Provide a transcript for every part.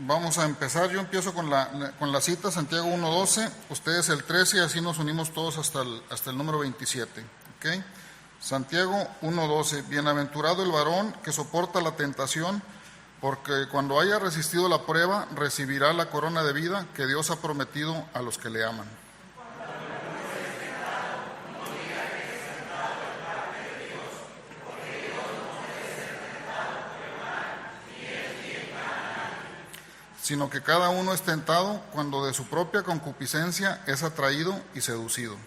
Vamos a empezar. Yo empiezo con la cita, Santiago 1:12, ustedes el 13 y así nos unimos todos hasta el número 27. ¿Okay? Santiago 1:12, bienaventurado el varón que soporta la tentación, porque cuando haya resistido la prueba, recibirá la corona de vida que Dios ha prometido a los que le aman. Sino que cada uno es tentado cuando de su propia concupiscencia es atraído y seducido.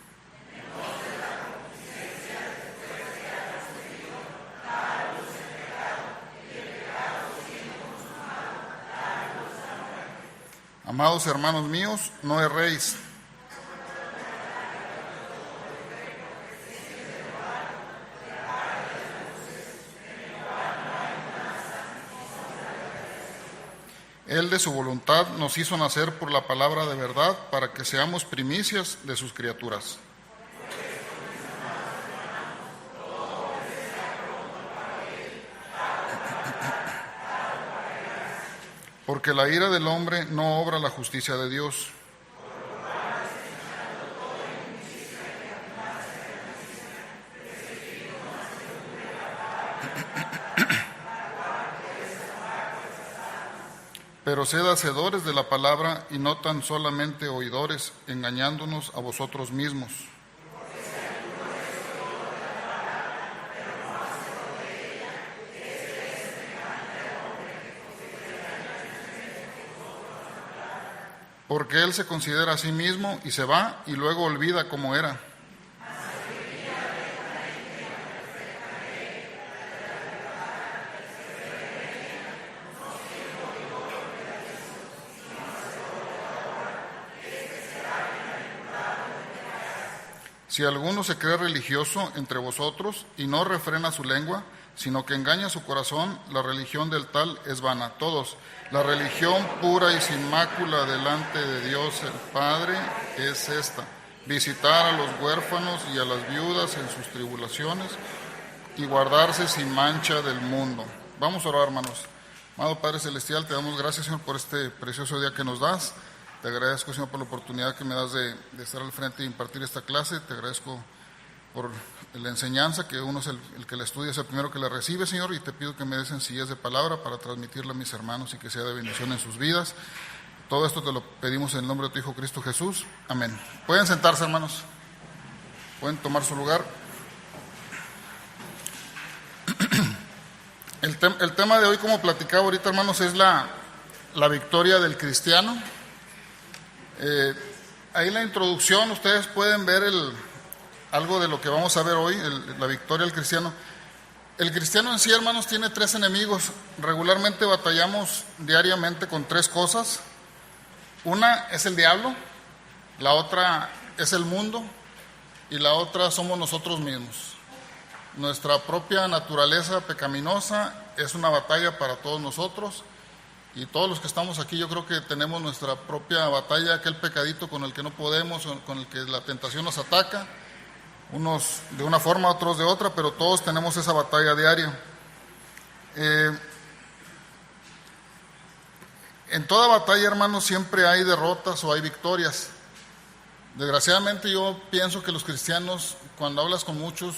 Amados hermanos míos, no erréis. Él de su voluntad nos hizo nacer por la palabra de verdad para que seamos primicias de sus criaturas. Porque la ira del hombre no obra la justicia de Dios. Pero sed hacedores de la palabra y no tan solamente oidores, engañándonos a vosotros mismos. Porque él se considera a sí mismo y se va y luego olvida cómo era. Si alguno se cree religioso entre vosotros y no refrena su lengua, sino que engaña su corazón, la religión del tal es vana. Todos, la religión pura y sin mácula delante de Dios el Padre es esta: visitar a los huérfanos y a las viudas en sus tribulaciones y guardarse sin mancha del mundo. Vamos a orar, hermanos. Amado Padre Celestial, te damos gracias, Señor, por este precioso día que nos das. Te agradezco, Señor, por la oportunidad que me das de estar al frente y impartir esta clase. Te agradezco por la enseñanza, que uno es el que la estudia, es el primero que la recibe, Señor, y te pido que me des sencillez de palabra para transmitirla a mis hermanos y que sea de bendición en sus vidas. Todo esto te lo pedimos en el nombre de tu Hijo Cristo Jesús. Amén. Pueden sentarse, hermanos. Pueden tomar su lugar. El tema de hoy, como platicaba ahorita, hermanos, es la victoria del cristiano. Ahí en la introducción ustedes pueden ver algo de lo que vamos a ver hoy, la victoria del cristiano. El cristiano en sí, hermanos, tiene tres enemigos. Regularmente batallamos diariamente con tres cosas. Una es el diablo, la otra es el mundo y la otra somos nosotros mismos. Nuestra propia naturaleza pecaminosa es una batalla para todos nosotros. Y todos los que estamos aquí, yo creo que tenemos nuestra propia batalla, aquel pecadito con el que no podemos, con el que la tentación nos ataca, unos de una forma, otros de otra, pero todos tenemos esa batalla diaria. En toda batalla, hermanos, siempre hay derrotas o hay victorias. Desgraciadamente yo pienso que los cristianos, cuando hablas con muchos,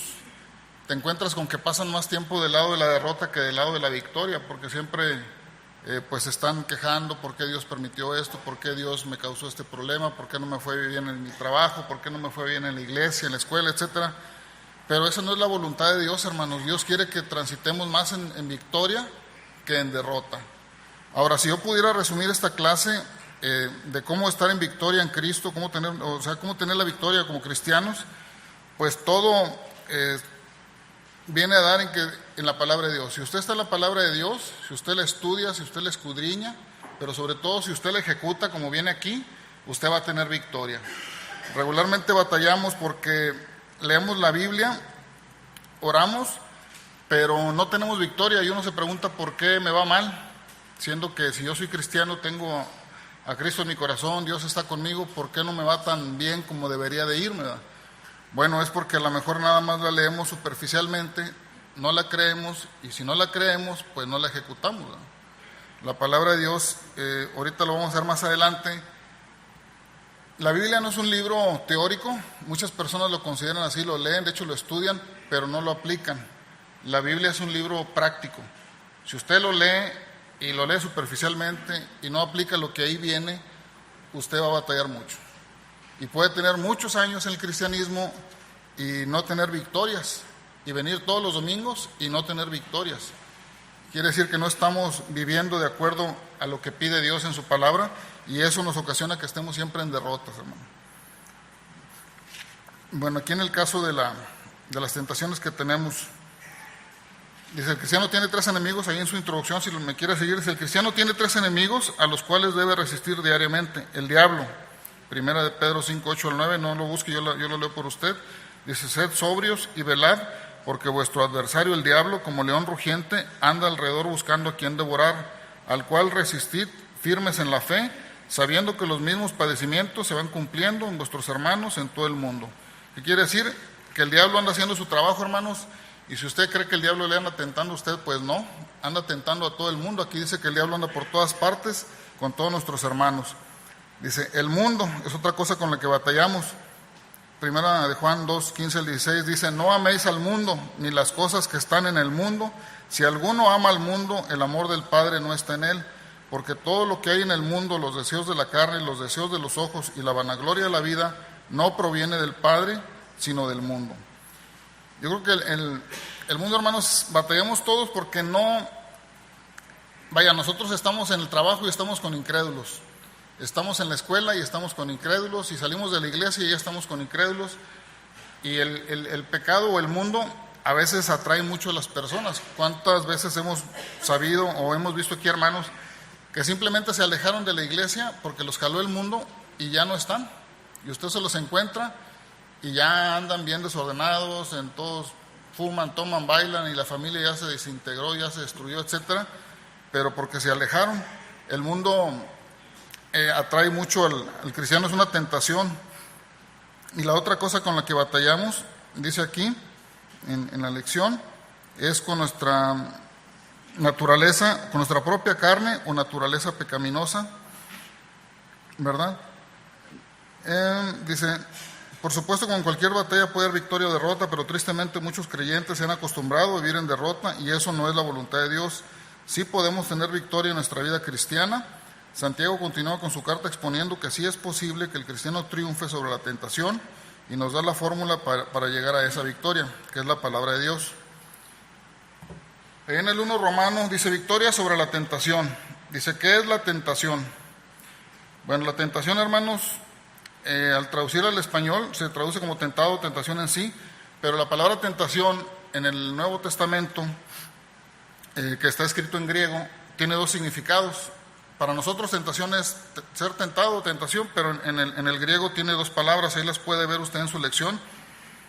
te encuentras con que pasan más tiempo del lado de la derrota que del lado de la victoria, porque siempre pues están quejando: ¿por qué Dios permitió esto? ¿Por qué Dios me causó este problema? ¿Por qué no me fue bien en mi trabajo? ¿Por qué no me fue bien en la iglesia, en la escuela, etcétera? Pero esa no es la voluntad de Dios, hermanos. Dios quiere que transitemos más en victoria que en derrota. Ahora, si yo pudiera resumir esta clase de cómo estar en victoria en Cristo, cómo tener la victoria como cristianos, pues todo viene a dar en la palabra de Dios. Si usted está en la palabra de Dios, si usted la estudia, si usted la escudriña, pero sobre todo si usted la ejecuta como viene aquí, usted va a tener victoria. Regularmente batallamos porque leemos la Biblia, oramos, pero no tenemos victoria, y uno se pregunta por qué me va mal, siendo que si yo soy cristiano, tengo a Cristo en mi corazón, Dios está conmigo, ¿por qué no me va tan bien como debería de irme? Bueno, es porque a lo mejor nada más la leemos superficialmente, no la creemos, y si no la creemos, pues no la ejecutamos. La palabra de Dios, ahorita lo vamos a ver más adelante. La Biblia no es un libro teórico, muchas personas lo consideran así, lo leen, de hecho lo estudian, pero no lo aplican. La Biblia es un libro práctico. Si usted lo lee y lo lee superficialmente y no aplica lo que ahí viene, usted va a batallar mucho. Y puede tener muchos años en el cristianismo y no tener victorias, y venir todos los domingos y no tener victorias. Quiere decir que no estamos viviendo de acuerdo a lo que pide Dios en su palabra, y eso nos ocasiona que estemos siempre en derrotas, hermano. Bueno, aquí en el caso de las tentaciones que tenemos, dice: el cristiano tiene 3 enemigos. Ahí en su introducción, si me quiere seguir, dice: el cristiano tiene 3 enemigos a los cuales debe resistir diariamente. El diablo, primera de Pedro 5, 8 al 9, no lo busque, yo lo leo por usted. Dice: sed sobrios y velad, porque vuestro adversario el diablo, como león rugiente, anda alrededor buscando a quien devorar, al cual resistid firmes en la fe, sabiendo que los mismos padecimientos se van cumpliendo en vuestros hermanos en todo el mundo. ¿Qué quiere decir? Que el diablo anda haciendo su trabajo, hermanos, y si usted cree que el diablo le anda tentando a usted, pues no, anda tentando a todo el mundo. Aquí dice que el diablo anda por todas partes con todos nuestros hermanos. Dice: el mundo es otra cosa con la que batallamos. Primera de Juan 2, 15 al 16 dice: no améis al mundo, ni las cosas que están en el mundo. Si alguno ama al mundo, el amor del Padre no está en él. Porque todo lo que hay en el mundo, los deseos de la carne, los deseos de los ojos y la vanagloria de la vida, no proviene del Padre, sino del mundo. Yo creo que el mundo, hermanos, batallamos todos porque nosotros estamos en el trabajo y estamos con incrédulos. Estamos en la escuela y estamos con incrédulos, y salimos de la iglesia y ya estamos con incrédulos. Y el pecado o el mundo a veces atrae mucho a las personas. ¿Cuántas veces hemos sabido o hemos visto aquí, hermanos, que simplemente se alejaron de la iglesia porque los jaló el mundo y ya no están? Y usted se los encuentra y ya andan bien desordenados, todos fuman, toman, bailan, y la familia ya se desintegró, ya se destruyó, etcétera, pero porque se alejaron. El mundo atrae mucho al cristiano, es una tentación. Y la otra cosa con la que batallamos, dice aquí en la lección, es con nuestra naturaleza, con nuestra propia carne o naturaleza pecaminosa, ¿verdad? Dice: por supuesto, con cualquier batalla puede haber victoria o derrota, pero tristemente muchos creyentes se han acostumbrado a vivir en derrota, y eso no es la voluntad de Dios. Sí podemos tener victoria en nuestra vida cristiana. Santiago continúa con su carta exponiendo que sí es posible que el cristiano triunfe sobre la tentación, y nos da la fórmula para llegar a esa victoria, que es la palabra de Dios. En el 1 Romano dice: victoria sobre la tentación. Dice: ¿qué es la tentación? Bueno, la tentación, hermanos, al traducir al español se traduce como tentado, tentación en sí, pero la palabra tentación en el Nuevo Testamento, que está escrito en griego, tiene 2 significados. Para nosotros tentación es ser tentado o tentación, pero en el griego tiene 2 palabras, ahí las puede ver usted en su lección.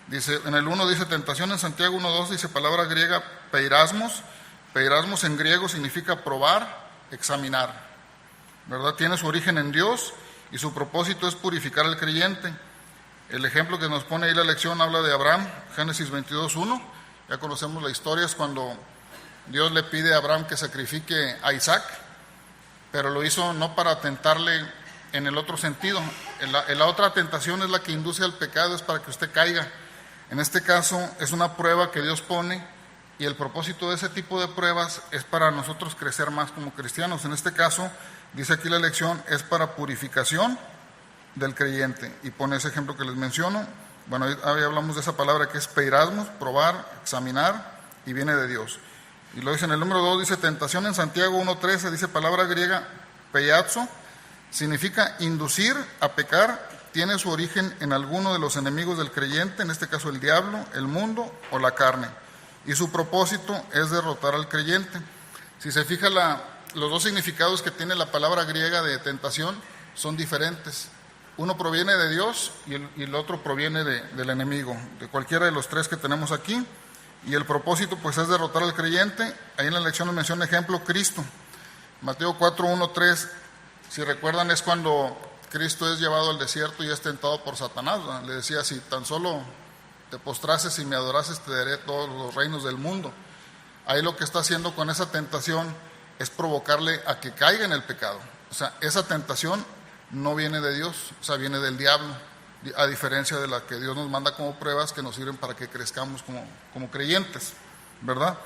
Dice, en el 1 dice tentación, en Santiago 1:2 dice palabra griega peirasmos. Peirasmos en griego significa probar, examinar, ¿verdad? Tiene su origen en Dios y su propósito es purificar al creyente. El ejemplo que nos pone ahí la lección habla de Abraham, Génesis 22:1. Ya conocemos la historia, es cuando Dios le pide a Abraham que sacrifique a Isaac, pero lo hizo no para tentarle en el otro sentido. En la otra tentación es la que induce al pecado, es para que usted caiga. En este caso es una prueba que Dios pone, y el propósito de ese tipo de pruebas es para nosotros crecer más como cristianos. En este caso, dice aquí la lección, es para purificación del creyente, y pone ese ejemplo que les menciono. Bueno, ahí hablamos de esa palabra que es peirasmos, probar, examinar, y viene de Dios. Y lo dice en el número 2, dice tentación en Santiago 1:13, dice palabra griega peiazo, significa inducir a pecar, tiene su origen en alguno de los enemigos del creyente, en este caso el diablo, el mundo o la carne, y su propósito es derrotar al creyente. Si se fija, los 2 significados que tiene la palabra griega de tentación son diferentes. Uno proviene de Dios y el otro proviene del enemigo, de cualquiera de los 3 que tenemos aquí. Y el propósito pues es derrotar al creyente. Ahí en la lección nos menciona ejemplo Cristo. Mateo 4:1-3, si recuerdan, es cuando Cristo es llevado al desierto y es tentado por Satanás, ¿verdad? Le decía, si tan solo te postrases y me adorases, te daré todos los reinos del mundo. Ahí lo que está haciendo con esa tentación es provocarle a que caiga en el pecado. O sea, esa tentación no viene de Dios, o sea, viene del diablo, a diferencia de la que Dios nos manda como pruebas que nos sirven para que crezcamos como creyentes, ¿verdad?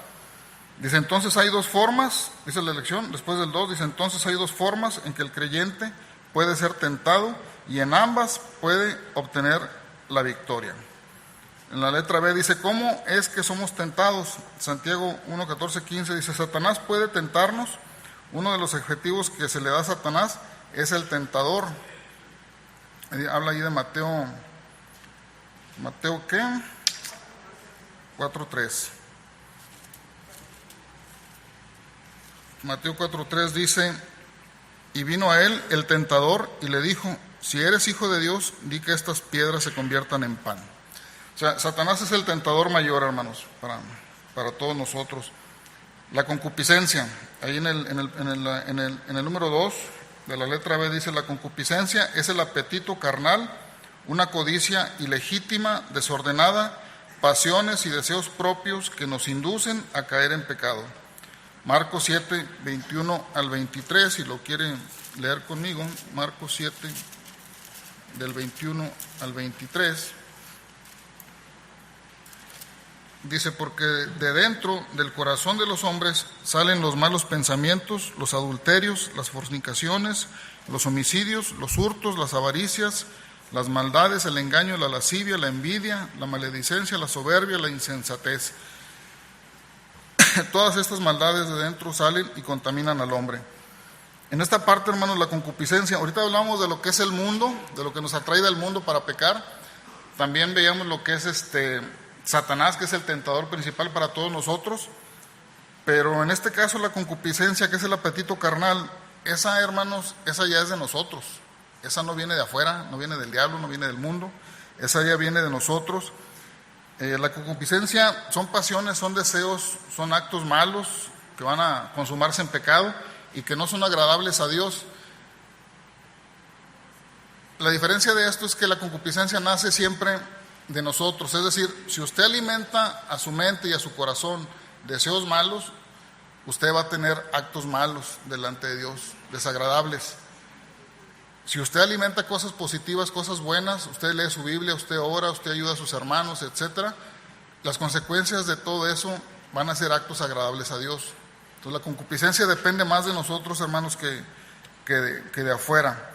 Dice, entonces hay dos formas, dice la lección, después del 2, dice, entonces hay dos formas en que el creyente puede ser tentado y en ambas puede obtener la victoria. En la letra B dice, ¿cómo es que somos tentados? Santiago 1, 14, 15 dice, Satanás puede tentarnos. Uno de los adjetivos que se le da a Satanás es el tentador. Habla ahí de Mateo ¿qué? 4:3. Mateo 4:3 dice, y vino a él el tentador y le dijo, si eres hijo de Dios, di que estas piedras se conviertan en pan. O sea, Satanás es el tentador mayor, hermanos, para todos nosotros. La concupiscencia, ahí en el número 2 de la letra B dice, la concupiscencia es el apetito carnal, una codicia ilegítima, desordenada, pasiones y deseos propios que nos inducen a caer en pecado. Marcos 7, 21 al 23, si lo quieren leer conmigo, Marcos 7, del 21 al 23. Dice, porque de dentro del corazón de los hombres salen los malos pensamientos, los adulterios, las fornicaciones, los homicidios, los hurtos, las avaricias, las maldades, el engaño, la lascivia, la envidia, la maledicencia, la soberbia, la insensatez. Todas estas maldades de dentro salen y contaminan al hombre. En esta parte, hermanos, la concupiscencia, ahorita hablamos de lo que es el mundo, de lo que nos atrae del mundo para pecar. También veíamos lo que es Satanás, que es el tentador principal para todos nosotros. Pero en este caso la concupiscencia, que es el apetito carnal, esa, hermanos, esa ya es de nosotros. Esa no viene de afuera, no viene del diablo, no viene del mundo. Esa ya viene de nosotros. La concupiscencia son pasiones, son deseos, son actos malos que van a consumarse en pecado y que no son agradables a Dios. La diferencia de esto es que la concupiscencia nace siempre de nosotros, es decir, si usted alimenta a su mente y a su corazón deseos malos, usted va a tener actos malos delante de Dios, desagradables. Si usted alimenta cosas positivas, cosas buenas, usted lee su Biblia, usted ora, usted ayuda a sus hermanos, etcétera, las consecuencias de todo eso van a ser actos agradables a Dios. Entonces la concupiscencia depende más de nosotros, hermanos, que de afuera.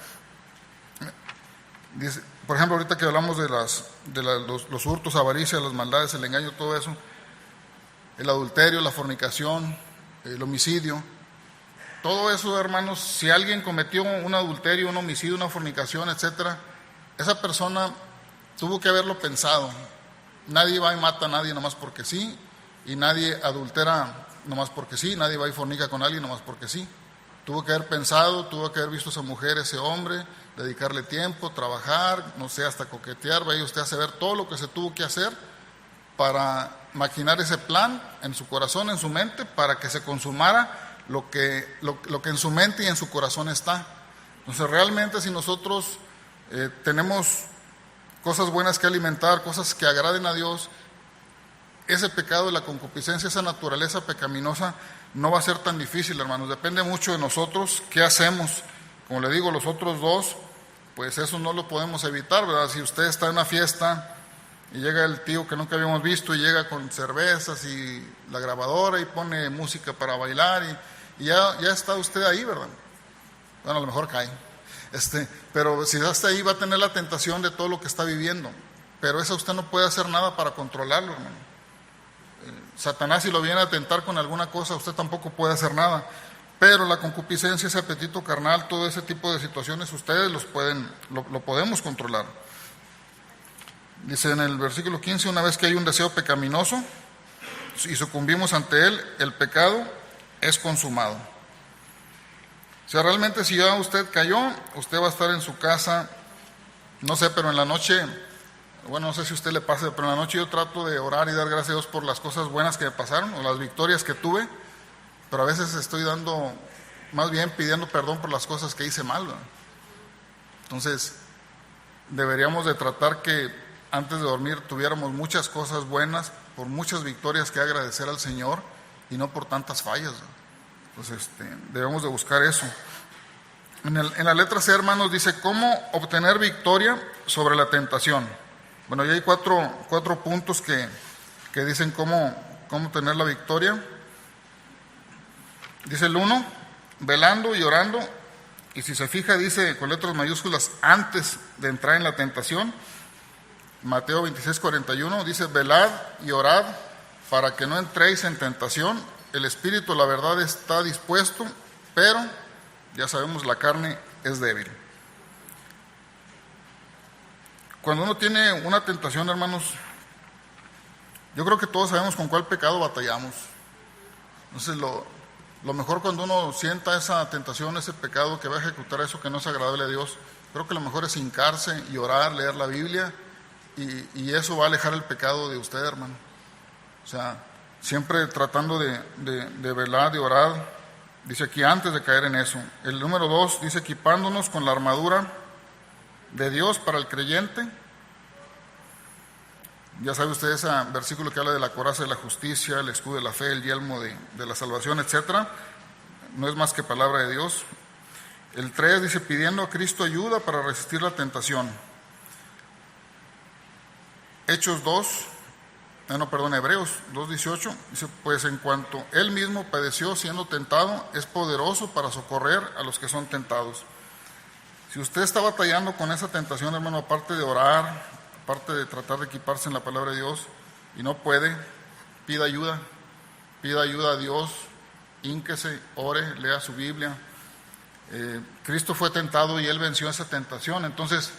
Dice, por ejemplo, ahorita que hablamos de los hurtos, avaricia, las maldades, el engaño, todo eso, el adulterio, la fornicación, el homicidio, todo eso, hermanos, si alguien cometió un adulterio, un homicidio, una fornicación, etcétera, esa persona tuvo que haberlo pensado. Nadie va y mata a nadie nomás porque sí, y nadie adultera nomás porque sí, nadie va y fornica con alguien nomás porque sí. Tuvo que haber pensado, tuvo que haber visto a esa mujer, ese hombre, dedicarle tiempo, trabajar, no sé, hasta coquetear, vaya usted a saber todo lo que se tuvo que hacer para maquinar ese plan en su corazón, en su mente, para que se consumara lo que en su mente y en su corazón está. Entonces realmente si nosotros tenemos cosas buenas que alimentar, cosas que agraden a Dios, ese pecado de la concupiscencia, esa naturaleza pecaminosa no va a ser tan difícil, hermanos. Depende mucho de nosotros qué hacemos. Como le digo, los otros dos, pues eso no lo podemos evitar, ¿verdad? Si usted está en una fiesta y llega el tío que nunca habíamos visto y llega con cervezas y la grabadora y pone música para bailar y ya está usted ahí, ¿verdad? Bueno, a lo mejor cae. Pero si está ahí va a tener la tentación de todo lo que está viviendo. Pero eso usted no puede hacer nada para controlarlo, hermano. Satanás, si lo viene a tentar con alguna cosa, usted tampoco puede hacer nada. Pero la concupiscencia, ese apetito carnal, todo ese tipo de situaciones, ustedes lo podemos controlar. Dice en el versículo 15, una vez que hay un deseo pecaminoso y sucumbimos ante él, el pecado es consumado. O sea, realmente si ya usted cayó, usted va a estar en su casa, no sé, pero en la noche, bueno, no sé si a usted le pase, pero en la noche yo trato de orar y dar gracias a Dios por las cosas buenas que me pasaron o las victorias que tuve, pero a veces estoy más bien pidiendo perdón por las cosas que hice mal, ¿verdad? Entonces, deberíamos de tratar que antes de dormir tuviéramos muchas cosas buenas, por muchas victorias que agradecer al Señor y no por tantas fallas, ¿verdad? Pues debemos de buscar eso. En la letra C, hermanos, dice cómo obtener victoria sobre la tentación. Bueno, ya hay cuatro puntos que dicen cómo tener la victoria. Dice el 1, velando y orando, y si se fija dice con letras mayúsculas antes de entrar en la tentación. Mateo 26:41 dice: velad y orad para que no entréis en tentación. El espíritu, la verdad, está dispuesto, pero ya sabemos, la carne es débil. Cuando uno tiene una tentación, hermanos, yo creo que todos sabemos con cuál pecado batallamos. Entonces, lo mejor cuando uno sienta esa tentación, ese pecado que va a ejecutar eso que no es agradable a Dios, creo que lo mejor es hincarse y orar, leer la Biblia, y eso va a alejar el pecado de usted, hermano. O sea, siempre tratando de velar, de orar. Dice aquí, antes de caer en eso. El número 2 dice, equipándonos con la armadura de Dios para el creyente. Ya sabe usted ese versículo que habla de la coraza de la justicia, el escudo de la fe, el yelmo de la salvación, etc. No es más que palabra de Dios. El 3 dice, pidiendo a Cristo ayuda para resistir la tentación. Hebreos 2:18 dice, pues en cuanto Él mismo padeció siendo tentado, es poderoso para socorrer a los que son tentados. Si usted está batallando con esa tentación, hermano, aparte de orar, aparte de tratar de equiparse en la palabra de Dios, y no puede, pida ayuda a Dios, hínquese, ore, lea su Biblia. Cristo fue tentado y Él venció esa tentación, entonces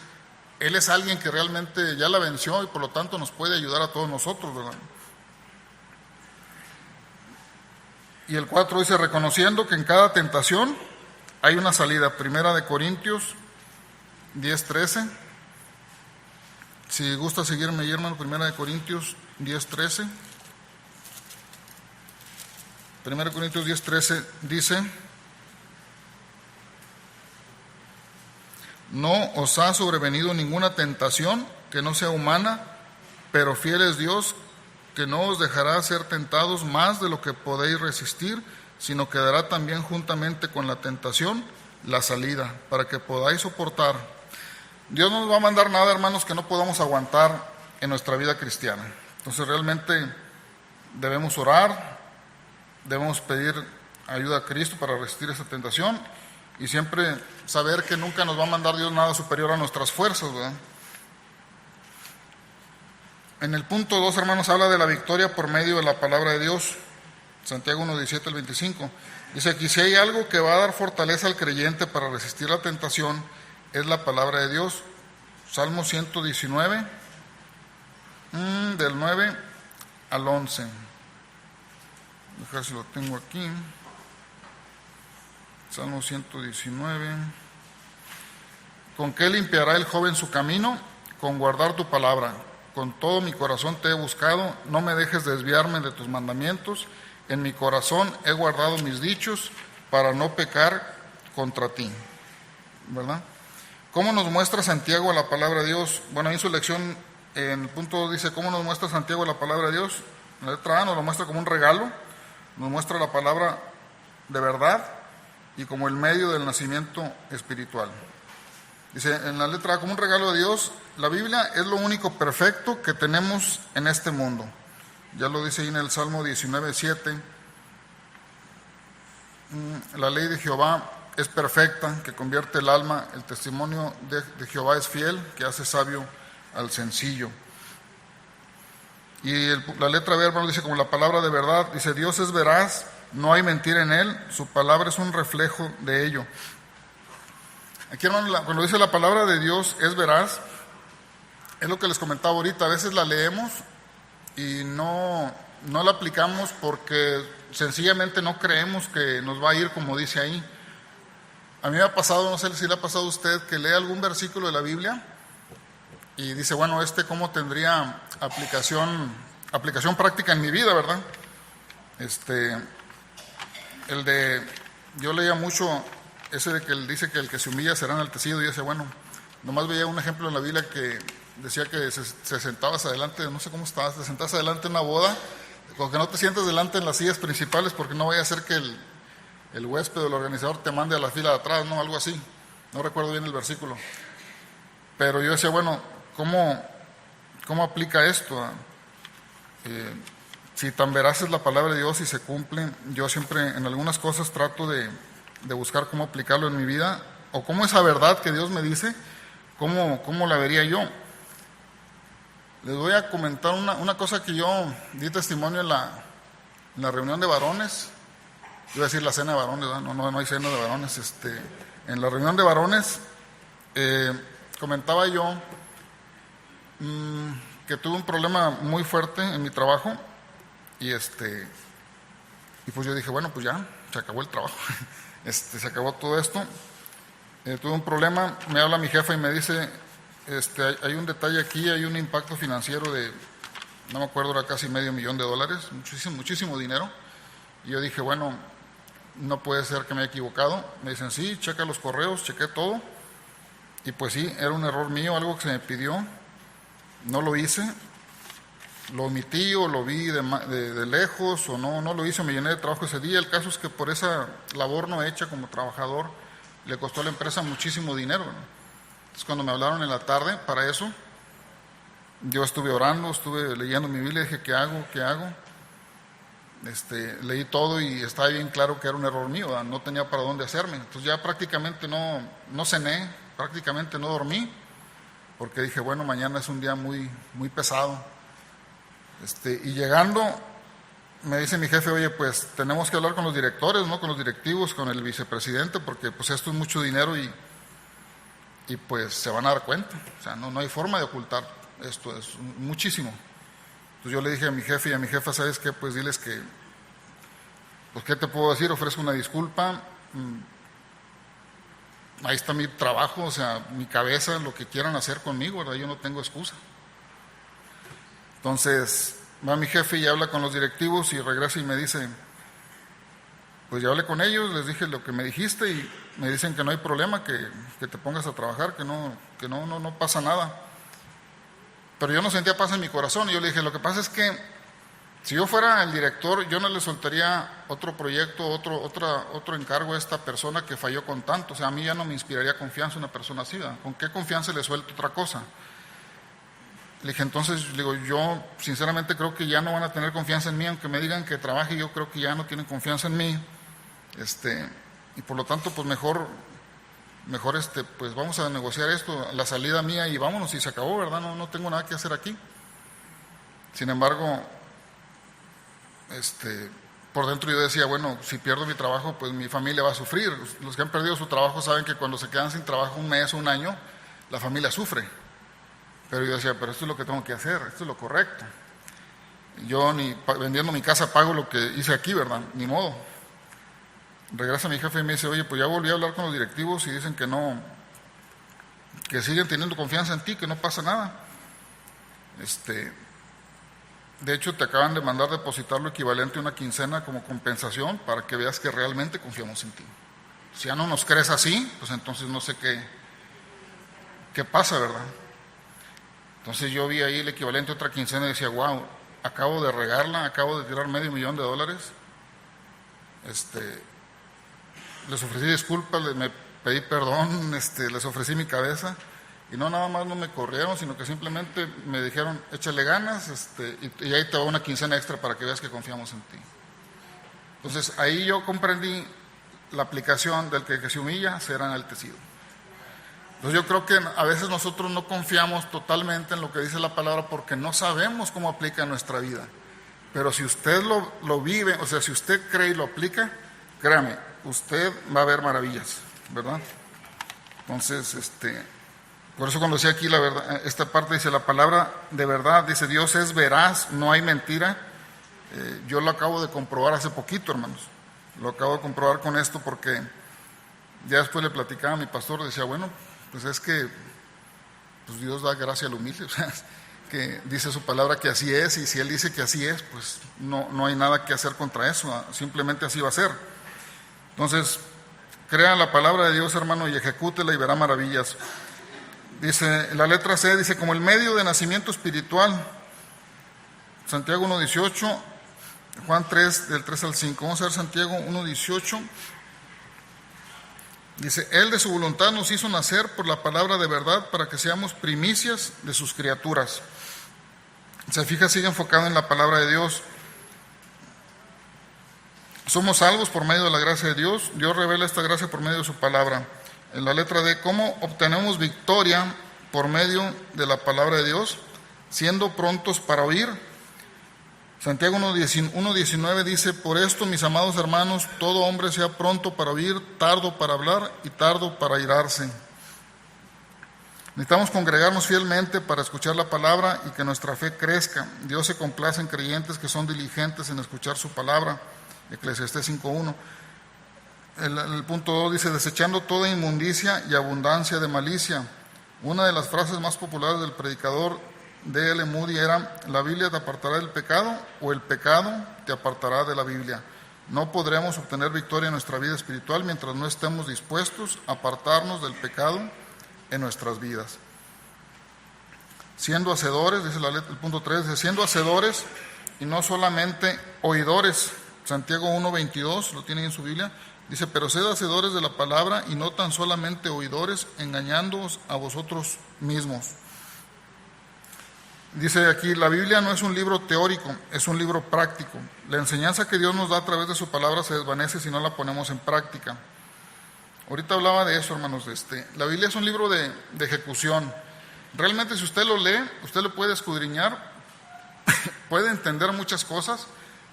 Él es alguien que realmente ya la venció y por lo tanto nos puede ayudar a todos nosotros, ¿verdad? Y el 4 dice, reconociendo que en cada tentación hay una salida. 1 Corintios 10:13. Si gusta seguirme ahí, hermano, 1 Corintios 10:13. 1 Corintios 10:13 dice, no os ha sobrevenido ninguna tentación que no sea humana, pero fiel es Dios, que no os dejará ser tentados más de lo que podéis resistir, sino que dará también juntamente con la tentación la salida, para que podáis soportar. Dios no nos va a mandar nada, hermanos, que no podamos aguantar en nuestra vida cristiana. Entonces realmente debemos orar, debemos pedir ayuda a Cristo para resistir esa tentación, y siempre saber que nunca nos va a mandar Dios nada superior a nuestras fuerzas, ¿verdad? En el punto 2, hermanos, habla de la victoria por medio de la palabra de Dios. Santiago 1:17 al 25. Dice aquí, si hay algo que va a dar fortaleza al creyente para resistir la tentación, es la palabra de Dios. Salmo 119, del 9 al 11. A ver si lo tengo aquí. Salmo 119. ¿Con qué limpiará el joven su camino? Con guardar tu palabra. Con todo mi corazón te he buscado, no me dejes desviarme de tus mandamientos. En mi corazón he guardado mis dichos para no pecar contra ti. ¿Verdad? ¿Cómo nos muestra Santiago la palabra de Dios? Bueno, ahí en su lección, en el punto 2 dice, ¿cómo nos muestra Santiago la palabra de Dios? En la letra A nos lo muestra como un regalo, nos muestra la palabra de verdad y como el medio del nacimiento espiritual. Dice en la letra A, como un regalo de Dios, la Biblia es lo único perfecto que tenemos en este mundo. Ya lo dice ahí en el Salmo 19:7. La ley de Jehová es perfecta, que convierte el alma. El testimonio de Jehová es fiel, que hace sabio al sencillo. Y la letra B, hermano, dice como la palabra de verdad. Dice, Dios es veraz, no hay mentira en Él, su palabra es un reflejo de ello. Aquí, hermano, cuando dice la palabra de Dios es veraz, es lo que les comentaba ahorita. A veces la leemos y no la aplicamos porque sencillamente no creemos que nos va a ir como dice ahí. A mí me ha pasado, no sé si le ha pasado a usted, que lee algún versículo de la Biblia y dice, bueno, ¿cómo tendría aplicación práctica en mi vida, verdad? Yo leía mucho ese de que él dice que el que se humilla será enaltecido, y dice, bueno, nomás veía un ejemplo en la Biblia que decía que se sentabas adelante, no sé cómo estabas, te sentabas adelante en una boda, como que no te sientas delante en las sillas principales porque no vaya a ser que el huésped o el organizador te mande a la fila de atrás, ¿no? Algo así. No recuerdo bien el versículo. Pero yo decía, bueno, ¿cómo aplica esto? Si tan veraz es la palabra de Dios y se cumple, yo siempre en algunas cosas trato de buscar cómo aplicarlo en mi vida, o cómo esa verdad que Dios me dice, cómo la vería yo. Les voy a comentar una cosa que yo di testimonio en la reunión de varones. Iba a decir la cena de varones, ¿verdad? No hay cena de varones. En la reunión de varones comentaba yo que tuve un problema muy fuerte en mi trabajo y pues yo dije, bueno, pues ya, se acabó el trabajo, se acabó todo esto. Tuve un problema, me habla mi jefa y me dice, hay un detalle aquí, hay un impacto financiero de, no me acuerdo, era casi $500,000, muchísimo dinero. Y yo dije, bueno, no puede ser que me haya equivocado. Me dicen, sí, checa los correos, chequé todo. Y pues sí, era un error mío, algo que se me pidió. No lo hice, lo omití o lo vi de lejos o no lo hice, me llené de trabajo ese día. El caso es que por esa labor no hecha como trabajador, le costó a la empresa muchísimo dinero, ¿no? Entonces cuando me hablaron en la tarde para eso, yo estuve orando, estuve leyendo mi Biblia y dije, ¿qué hago? Leí todo y estaba bien claro que era un error mío, ¿verdad? No tenía para dónde hacerme. Entonces ya prácticamente no cené, prácticamente no dormí, porque dije, bueno, mañana es un día muy, muy pesado. Y llegando, me dice mi jefe, oye, pues tenemos que hablar con los directores, ¿no? Con los directivos, con el vicepresidente, porque pues esto es mucho dinero y pues se van a dar cuenta. O sea, no hay forma de ocultar esto, es muchísimo. Entonces yo le dije a mi jefe y a mi jefa, ¿sabes qué? Pues diles que, pues ¿qué te puedo decir? Ofrezco una disculpa. Ahí está mi trabajo, o sea, mi cabeza, lo que quieran hacer conmigo, ¿verdad? Yo no tengo excusa. Entonces va mi jefe y habla con los directivos y regresa y me dice, pues ya hablé con ellos, les dije lo que me dijiste y me dicen que no hay problema, que te pongas a trabajar, que no pasa nada. Pero yo no sentía paz en mi corazón y yo le dije, lo que pasa es que si yo fuera el director, yo no le soltaría otro proyecto, otro encargo a esta persona que falló con tanto. O sea, a mí ya no me inspiraría confianza una persona así, ¿verdad? ¿Con qué confianza le suelto otra cosa? Le dije, entonces, digo, yo sinceramente creo que ya no van a tener confianza en mí, aunque me digan que trabaje, yo creo que ya no tienen confianza en mí. Y por lo tanto, pues mejor pues vamos a negociar esto, la salida mía y vámonos, y se acabó, ¿verdad? No tengo nada que hacer aquí. Sin embargo, por dentro yo decía, bueno, si pierdo mi trabajo, pues mi familia va a sufrir. Los que han perdido su trabajo saben que cuando se quedan sin trabajo un mes o un año, la familia sufre. Pero yo decía, pero esto es lo que tengo que hacer, esto es lo correcto. Yo ni vendiendo mi casa pago lo que hice aquí, ¿verdad? Ni modo. Regresa mi jefe y me dice, oye, pues ya volví a hablar con los directivos y dicen que no, que siguen teniendo confianza en ti, que no pasa nada. De hecho, te acaban de mandar depositar lo equivalente a una quincena como compensación para que veas que realmente confiamos en ti. Si ya no nos crees así, pues entonces no sé qué pasa, ¿verdad? Entonces yo vi ahí el equivalente a otra quincena y decía, wow, acabo de regarla, acabo de tirar $500,000. Les ofrecí disculpas, me pedí perdón, les ofrecí mi cabeza. Y no nada más no me corrieron, sino que simplemente me dijeron, échale ganas, y ahí te va una quincena extra para que veas que confiamos en ti. Entonces ahí yo comprendí la aplicación del que se humilla será enaltecido. Entonces yo creo que a veces nosotros no confiamos totalmente en lo que dice la palabra porque no sabemos cómo aplica en nuestra vida. Pero si usted lo vive, o sea, si usted cree y lo aplica, créame, usted va a ver maravillas, ¿verdad? Entonces, por eso cuando decía aquí la verdad, esta parte dice la palabra de verdad, dice Dios es veraz, no hay mentira. Yo lo acabo de comprobar hace poquito, hermanos. Lo acabo de comprobar con esto porque ya después le platicaba a mi pastor, decía, bueno, pues es que pues Dios da gracia al humilde, o sea, que dice su palabra que así es, y si Él dice que así es, pues no hay nada que hacer contra eso, simplemente así va a ser. Entonces, crea la palabra de Dios, hermano, y ejecútela y verá maravillas. Dice, la letra C dice, como el medio de nacimiento espiritual, Santiago 1:18, Juan 3, del 3 al 5. Vamos a ver Santiago 1:18, Dice, Él de su voluntad nos hizo nacer por la palabra de verdad para que seamos primicias de sus criaturas. Se fija, sigue enfocado en la palabra de Dios. Somos salvos por medio de la gracia de Dios. Dios revela esta gracia por medio de su palabra. En la letra D, ¿cómo obtenemos victoria por medio de la palabra de Dios? Siendo prontos para oír. Santiago 1:19 dice, por esto, mis amados hermanos, todo hombre sea pronto para oír, tardo para hablar y tardo para airarse. Necesitamos congregarnos fielmente para escuchar la palabra y que nuestra fe crezca. Dios se complace en creyentes que son diligentes en escuchar su palabra. Eclesiastés 5:1. El punto 2 dice, desechando toda inmundicia y abundancia de malicia. Una de las frases más populares del predicador D.L. Moody era, la Biblia te apartará del pecado o el pecado te apartará de la Biblia. No podremos obtener victoria en nuestra vida espiritual mientras no estemos dispuestos a apartarnos del pecado en nuestras vidas. Siendo hacedores, dice el punto 3, dice, siendo hacedores y no solamente oidores. Santiago 1:22, lo tienen en su Biblia, dice, pero sed hacedores de la palabra y no tan solamente oidores, engañándoos a vosotros mismos. Dice aquí, la Biblia no es un libro teórico, es un libro práctico. La enseñanza que Dios nos da a través de su palabra se desvanece si no la ponemos en práctica. Ahorita hablaba de eso, hermanos. La Biblia es un libro de ejecución. Realmente, si usted lo lee, usted lo puede escudriñar, puede entender muchas cosas,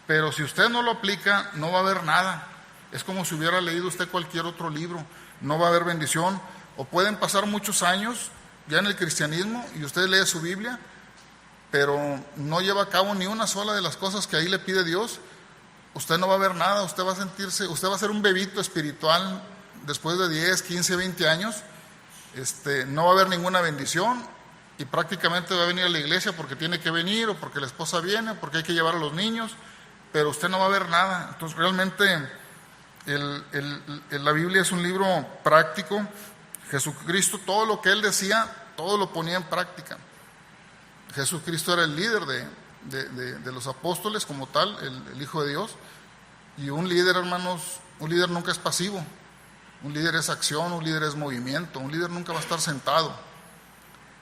pero si usted no lo aplica, no va a haber nada. Es como si hubiera leído usted cualquier otro libro, no va a haber bendición. O pueden pasar muchos años ya en el cristianismo y usted lee su Biblia, pero no lleva a cabo ni una sola de las cosas que ahí le pide Dios. Usted no va a ver nada, usted va a ser un bebito espiritual después de 10, 15, 20 años. No va a haber ninguna bendición y prácticamente va a venir a la iglesia porque tiene que venir o porque la esposa viene, porque hay que llevar a los niños, pero usted no va a ver nada. Entonces realmente la Biblia es un libro práctico. Jesucristo, todo lo que Él decía, todo lo ponía en práctica. Jesucristo era el líder de los apóstoles como tal, el Hijo de Dios. Y un líder, hermanos, un líder nunca es pasivo. Un líder es acción, un líder es movimiento. Un líder nunca va a estar sentado.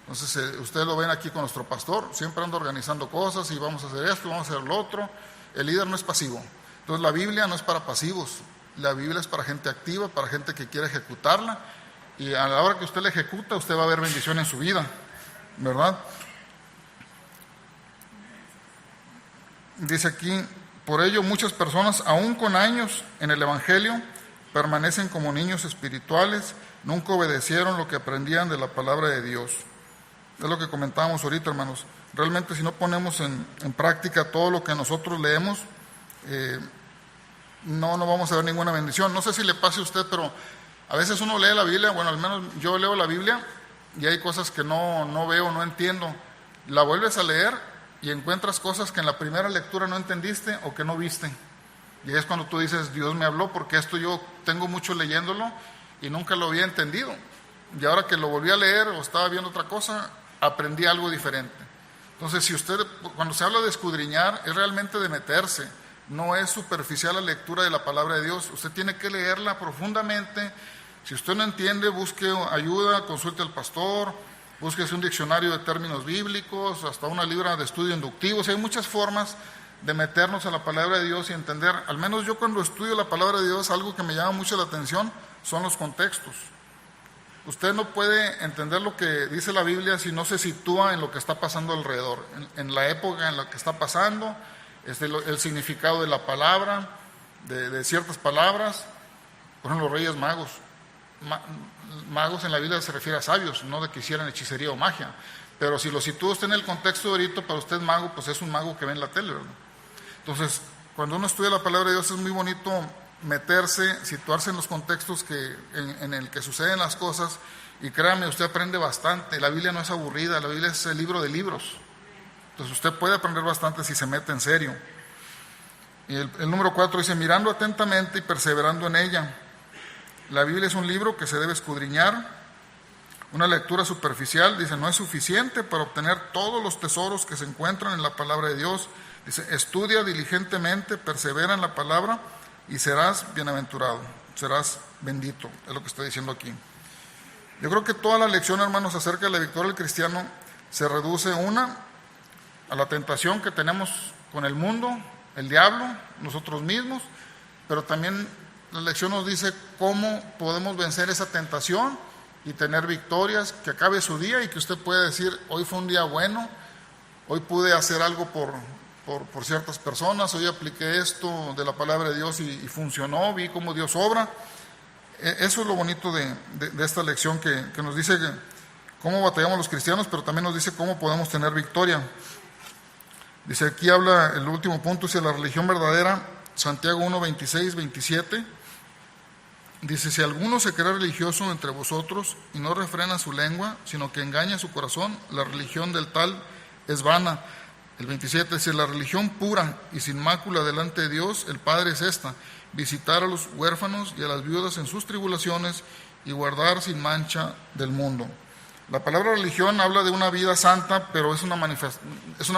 Entonces, ustedes lo ven aquí con nuestro pastor, siempre anda organizando cosas y vamos a hacer esto, vamos a hacer lo otro. El líder no es pasivo. Entonces, la Biblia no es para pasivos. La Biblia es para gente activa, para gente que quiere ejecutarla. Y a la hora que usted la ejecuta, usted va a ver bendición en su vida, ¿verdad? Dice aquí, por ello muchas personas, aún con años en el Evangelio, permanecen como niños espirituales, nunca obedecieron lo que aprendían de la palabra de Dios. Es lo que comentábamos ahorita, hermanos. Realmente si no ponemos en práctica todo lo que nosotros leemos, no vamos a ver ninguna bendición. No sé si le pase a usted, pero a veces uno lee la Biblia, bueno, al menos yo leo la Biblia y hay cosas que no veo, no entiendo. La vuelves a leer y encuentras cosas que en la primera lectura no entendiste o que no viste. Y es cuando tú dices, Dios me habló, porque esto yo tengo mucho leyéndolo y nunca lo había entendido. Y ahora que lo volví a leer o estaba viendo otra cosa, aprendí algo diferente. Entonces, si usted, cuando se habla de escudriñar, es realmente de meterse. No es superficial la lectura de la palabra de Dios. Usted tiene que leerla profundamente. Si usted no entiende, busque ayuda, consulte al pastor, búsquese un diccionario de términos bíblicos, hasta una libra de estudio inductivo. O sea, hay muchas formas de meternos a la palabra de Dios y entender. Al menos yo cuando estudio la palabra de Dios, algo que me llama mucho la atención son los contextos. Usted no puede entender lo que dice la Biblia si no se sitúa en lo que está pasando alrededor, en la época en la que está pasando, el significado de la palabra, de ciertas palabras. Por ejemplo, los Reyes Magos. Magos en la Biblia se refiere a sabios, no de que hicieran hechicería o magia. Pero si lo sitúa usted en el contexto de ahorita, para usted mago, pues es un mago que ve en la tele, ¿verdad? Entonces, cuando uno estudia la palabra de Dios es muy bonito meterse, situarse en los contextos en el que suceden las cosas, y créame, usted aprende bastante. La Biblia no es aburrida, la Biblia es el libro de libros. Entonces usted puede aprender bastante si se mete en serio. Y el número 4 dice, mirando atentamente y perseverando en ella. La Biblia es un libro que se debe escudriñar. Una lectura superficial, dice, no es suficiente para obtener todos los tesoros que se encuentran en la palabra de Dios. Dice, estudia diligentemente, persevera en la palabra y serás bienaventurado. serás bendito, es lo que está diciendo aquí. Yo creo que toda la lección, hermanos, acerca de la victoria del cristiano se reduce, una, a la tentación que tenemos con el mundo, el diablo, nosotros mismos, pero también la lección nos dice cómo podemos vencer esa tentación y tener victorias, que acabe su día y que usted pueda decir, hoy fue un día bueno, hoy pude hacer algo por ciertas personas, hoy apliqué esto de la palabra de Dios y funcionó, vi cómo Dios obra. Eso es lo bonito de esta lección que nos dice cómo batallamos los cristianos, pero también nos dice cómo podemos tener victoria. Dice, aquí habla el último punto, dice la religión verdadera, Santiago 1, 26, 27. Dice, si alguno se cree religioso entre vosotros y no refrena su lengua, sino que engaña su corazón, la religión del tal es vana. El 27 dice, la religión pura y sin mácula delante de Dios, el Padre, es esta: visitar a los huérfanos y a las viudas en sus tribulaciones y guardar sin mancha del mundo. La palabra religión habla de una vida santa, pero es una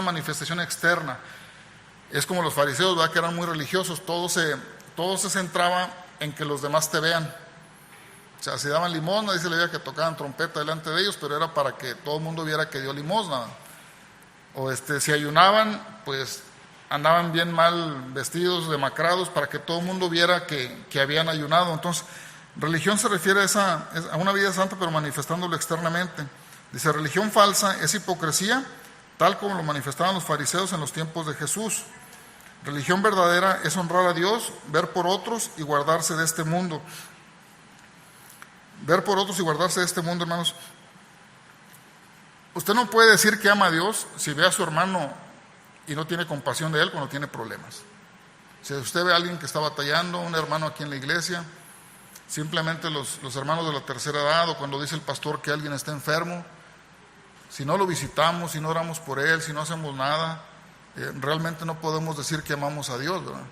manifestación externa. Es como los fariseos, ¿verdad?, que eran muy religiosos, todo se centraba en que los demás te vean. O sea, si daban limosna, dice la Biblia que tocaban trompeta delante de ellos, pero era para que todo el mundo viera que dio limosna. O si ayunaban, pues andaban bien mal vestidos, demacrados, para que todo el mundo viera que habían ayunado. Entonces, religión se refiere a una vida santa, pero manifestándolo externamente. Dice, religión falsa es hipocresía, tal como lo manifestaban los fariseos en los tiempos de Jesús. Religión verdadera es honrar a Dios, ver por otros y guardarse de este mundo. Ver por otros y guardarse de este mundo, hermanos. Usted no puede decir que ama a Dios si ve a su hermano y no tiene compasión de él cuando tiene problemas. Si usted ve a alguien que está batallando, un hermano aquí en la iglesia, simplemente los hermanos de la tercera edad, o cuando dice el pastor que alguien está enfermo, si no lo visitamos, si no oramos por él, si no hacemos nada, realmente no podemos decir que amamos a Dios, ¿verdad?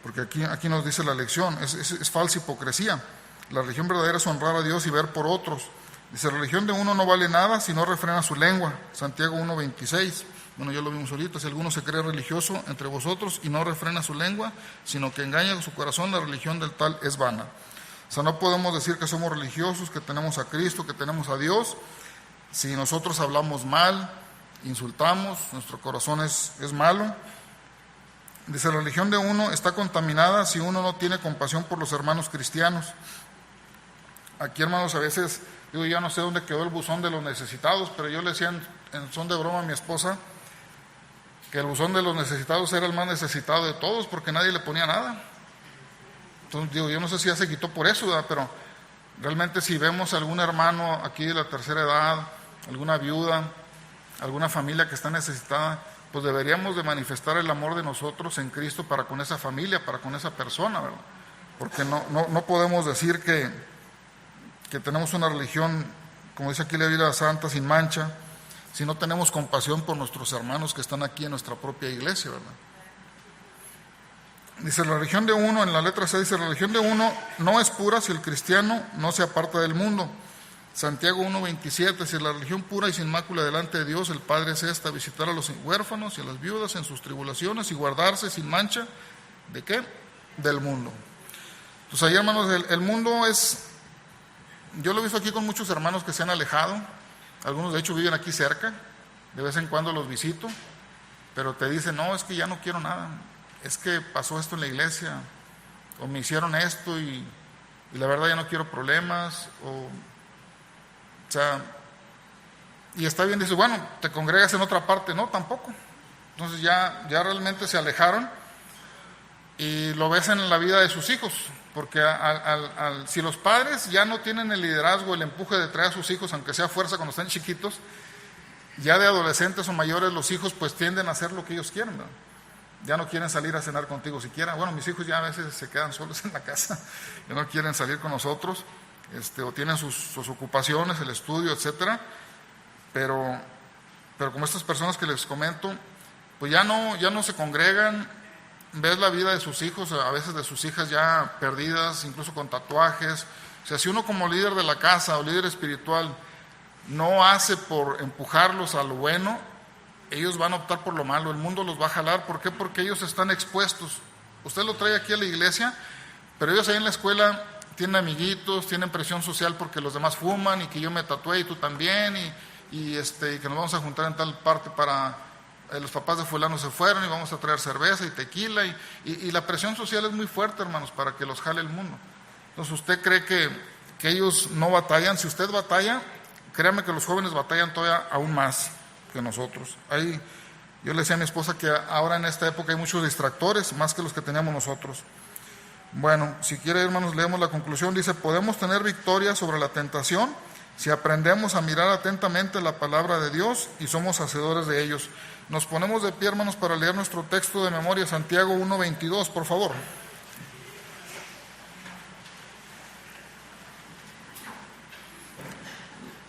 Porque aquí nos dice la lección, es falsa hipocresía. La religión verdadera es honrar a Dios y ver por otros. Dice, la religión de uno no vale nada si no refrena su lengua. Santiago 1, 26. Bueno, ya lo vimos ahorita. Si alguno se cree religioso entre vosotros y no refrena su lengua, sino que engaña su corazón, la religión del tal es vana. O sea, no podemos decir que somos religiosos, que tenemos a Cristo, que tenemos a Dios, si nosotros hablamos mal, insultamos, nuestro corazón es malo. Dice, la religión de uno está contaminada si uno no tiene compasión por los hermanos cristianos. Aquí, hermanos, a veces, yo ya no sé dónde quedó el buzón de los necesitados, pero yo le decía en son de broma a mi esposa que el buzón de los necesitados era el más necesitado de todos, porque nadie le ponía nada. Entonces, yo no sé si ya se quitó por eso, ¿verdad? Pero realmente si vemos a algún hermano aquí de la tercera edad, alguna viuda, alguna familia que está necesitada, pues deberíamos de manifestar el amor de nosotros en Cristo para con esa familia, para con esa persona, ¿verdad? Porque no podemos decir que tenemos una religión, como dice aquí la Biblia, santa, sin mancha, si no tenemos compasión por nuestros hermanos que están aquí en nuestra propia iglesia, ¿verdad? Dice, la religión de uno, en la letra C dice, la religión de uno no es pura si el cristiano no se aparta del mundo. Santiago 1, 27, dice, la religión pura y sin mácula delante de Dios, el Padre, es esta: visitar a los huérfanos y a las viudas en sus tribulaciones y guardarse sin mancha, ¿de qué? Del mundo. Entonces ahí, hermanos, el mundo es... Yo lo he visto aquí con muchos hermanos que se han alejado, algunos de hecho viven aquí cerca, de vez en cuando los visito, pero te dicen, no, es que ya no quiero nada, es que pasó esto en la iglesia, o me hicieron esto y la verdad ya no quiero problemas, o sea, y está bien, dice, bueno, te congregas en otra parte, no, tampoco. Entonces ya realmente se alejaron, y lo ves en la vida de sus hijos, porque si los padres ya no tienen el liderazgo, el empuje de traer a sus hijos, aunque sea fuerza cuando están chiquitos, ya de adolescentes o mayores los hijos pues tienden a hacer lo que ellos quieren, ¿no? Ya no quieren salir a cenar contigo siquiera. Bueno, mis hijos ya a veces se quedan solos en la casa, ya no quieren salir con nosotros, o tienen sus ocupaciones, el estudio, etcétera, pero como estas personas que les comento, pues ya no se congregan. Ves la vida de sus hijos, a veces de sus hijas ya perdidas, incluso con tatuajes. O sea, si uno como líder de la casa o líder espiritual no hace por empujarlos a lo bueno, ellos van a optar por lo malo, el mundo los va a jalar. ¿Por qué? Porque ellos están expuestos. Usted lo trae aquí a la iglesia, pero ellos ahí en la escuela tienen amiguitos, tienen presión social porque los demás fuman y que yo me tatué y tú también y que nos vamos a juntar en tal parte para los papás de fulano se fueron y vamos a traer cerveza y tequila y la presión social es muy fuerte, hermanos, para que los jale el mundo. Entonces, ¿usted cree que ellos no batallan? Si usted batalla, créame que los jóvenes batallan todavía aún más que nosotros. Yo le decía a mi esposa que ahora en esta época hay muchos distractores, más que los que teníamos nosotros. Bueno, si quiere, hermanos, leemos la conclusión. Dice: podemos tener victoria sobre la tentación si aprendemos a mirar atentamente la palabra de Dios y somos hacedores de ellos. Nos ponemos de pie, hermanos, para leer nuestro texto de memoria, Santiago 1:22, por favor.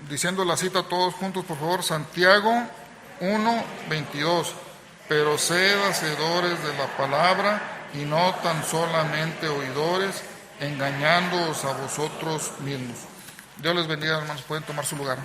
Diciendo la cita todos juntos, por favor. Santiago 1:22. Pero sed hacedores de la palabra y no tan solamente oidores, engañándoos a vosotros mismos. Dios les bendiga, hermanos. Pueden tomar su lugar.